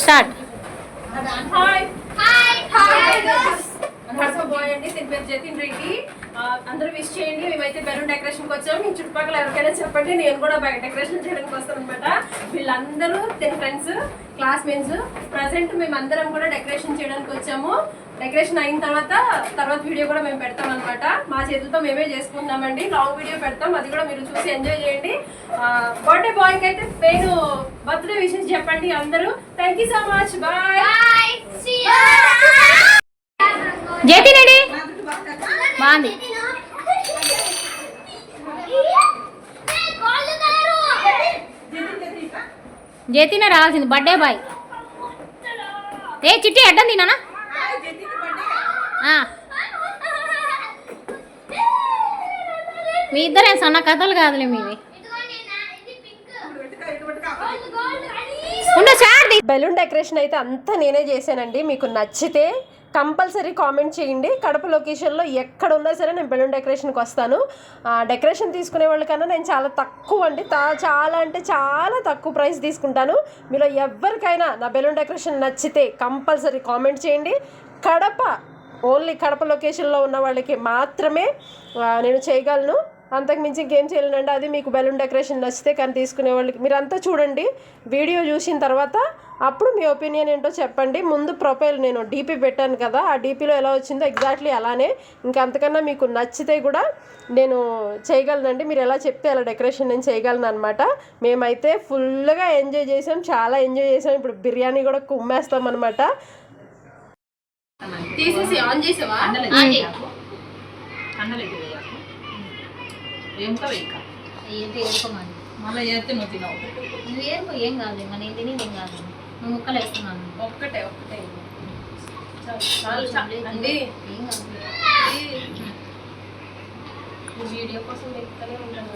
Start. Bye అండి, దీని పేరు జతిన్ రెడ్డి. అందరూ విష్ చేయండి. మేమైతే బెలూన్ డెకరేషన్కి వచ్చాము. మీ చుట్టుపక్కల ఎవరికైనా చెప్పండి, నేను కూడా డెకరేషన్ చేయడానికి వస్తాను అనమాట. వీళ్ళందరూ దీని ఫ్రెండ్స్, క్లాస్మేట్స్. ప్రజెంట్ మేమందరం కూడా డెకరేషన్ చేయడానికి వచ్చాము. డెకరేషన్ అయిన తర్వాత వీడియో కూడా మేము పెడతాం అనమాట. మా చేతులతో మేమే చేసుకుందామండి. లాంగ్ వీడియో పెడతాం, అది కూడా మీరు చూసి ఎంజాయ్ చేయండి. బర్త్డే బాయ్కి అయితే నేను బర్త్డే విషెస్ చెప్పండి అందరూ. Thank you so much. Bye. Jatin Reddy బాగుంది. జతినే రావాల్సింది బర్త్డే బాయ్. ఏ చిట్టి అడ్డం తిన్నానా? మీ ఇద్దరేం సన్న కథలు కాదులే మీవి. బెలూన్ డెకరేషన్ అయితే అంతా నేనే చేశానండి. మీకు నచ్చితే కంపల్సరీ కామెంట్ చేయండి. కడప లొకేషన్లో ఎక్కడ ఉన్నా సరే నేను బెలూన్ డెకరేషన్కి వస్తాను. డెకరేషన్ తీసుకునే వాళ్ళకన్నా నేను చాలా తక్కువ అండి, చాలా అంటే చాలా తక్కువ ప్రైస్ తీసుకుంటాను. మీలో ఎవరికైనా నా బెలూన్ డెకరేషన్ నచ్చితే కంపల్సరీ కామెంట్ చేయండి. ఓన్లీ కడప లొకేషన్లో ఉన్న వాళ్ళకి మాత్రమే నేను చేయగలను, అంతకుమించి ఇంకేం చేయలేనండి. అది మీకు బెలూన్ డెకరేషన్ నచ్చితే కానీ తీసుకునే వాళ్ళకి మీరంతా చూడండి. వీడియో చూసిన తర్వాత అప్పుడు మీ ఒపీనియన్ ఏంటో చెప్పండి. ముందు ప్రొఫైల్ నేను డీపీ పెట్టాను కదా, ఆ డీపీలో ఎలా వచ్చిందో ఎగ్జాక్ట్లీ అలానే, ఇంకా అంతకన్నా మీకు నచ్చితే కూడా నేను చేయగలనండి. మీరు ఎలా చెప్తే అలా డెకరేషన్ నేను చేయగలను అనమాట. మేమైతే ఫుల్గా ఎంజాయ్ చేసాం, చాలా ఎంజాయ్ చేసాం. ఇప్పుడు బిర్యానీ కూడా కుమ్మేస్తాం అనమాట. తీసేసి ఆన్ చేసావా? ఏం కాదు, నేను తిని ఏం కాదు. నువ్వు ముక్కలు వేస్తున్నాను. ఒక్కటే అండి. వీడియో కోసం వెళ్తూనే ఉంటాను.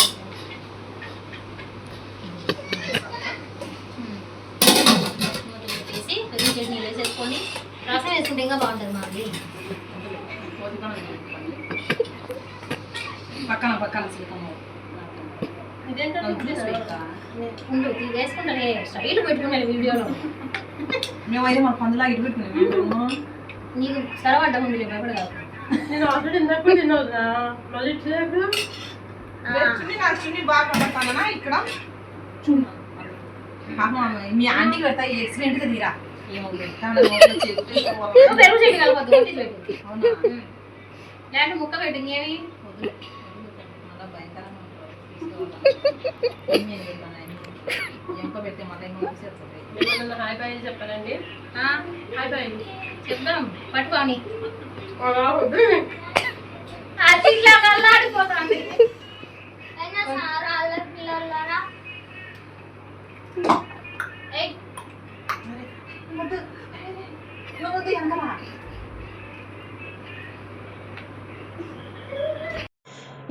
తీసి పెరుగు చేసి నీళ్ళు వేసేసుకొని రసం వేసుకుంటే ఇంకా బాగుంటుంది. మాది పక్కన వేసుకుంటాను. స్టైల్ పెట్టుకున్నాను వీడియోలో. మేమైతే మా పందులా ఇటు పెట్టుకున్నాం. నీకు సరవడ్డ ఉంది ఎప్పుడు కాదు. నేను ఆల్రెడీ తిన్నప్పుడు తినవుతున్నా. మళ్ళీ చున్నీ బాగా పడతానా ఇక్కడ మీ ఆంటీకి పెడతా ఎక్సిడెంట్ గా తీరా. పెరుగు చెట్టు కలపద్దు, లేదంటే ముక్క పెట్టు. ఇంకేమి పెడితే మళ్ళీ హాయ్ బాయ్ చెప్పానండి. హాయ్ బాయ్ చెప్దాం. పట్టుకోని అల్లాడిపోతాండి.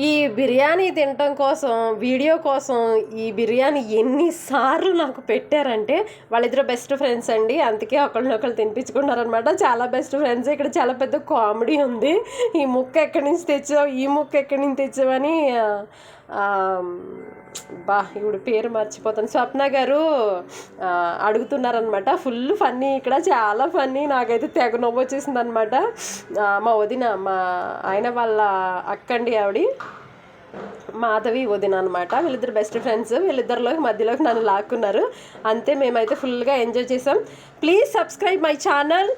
ఈ బిర్యానీ తినటం కోసం, వీడియో కోసం ఈ బిర్యానీ ఎన్నిసార్లు నాకు పెట్టారంటే, వాళ్ళిద్దరు బెస్ట్ ఫ్రెండ్స్ అండి, అందుకే ఒకళ్ళనొకళ్ళు తినిపించుకున్నారనమాట. చాలా బెస్ట్ ఫ్రెండ్స్. ఇక్కడ చాలా పెద్ద కామెడీ ఉంది. ఈ ముక్క ఎక్కడి నుంచి తెచ్చావు, ఈ ముక్క ఎక్కడి నుంచి తెచ్చావని ఇప్పుడు పేరు మర్చిపోతాను, స్వప్న గారు అడుగుతున్నారనమాట. ఫుల్ ఫన్నీ, ఇక్కడ చాలా ఫన్నీ. నాకైతే తెగ నవ్వు వచ్చేసింది అనమాట. మా వదిన, మా ఆయన వాళ్ళ అక్కండి, ఆవిడ మాధవి వదిన అనమాట. వీళ్ళిద్దరు బెస్ట్ ఫ్రెండ్స్. వీళ్ళిద్దరిలోకి మధ్యలోకి నన్ను లాక్కున్నారు. అంతే, మేమైతే ఫుల్గా ఎంజాయ్ చేసాం. Please subscribe my channel.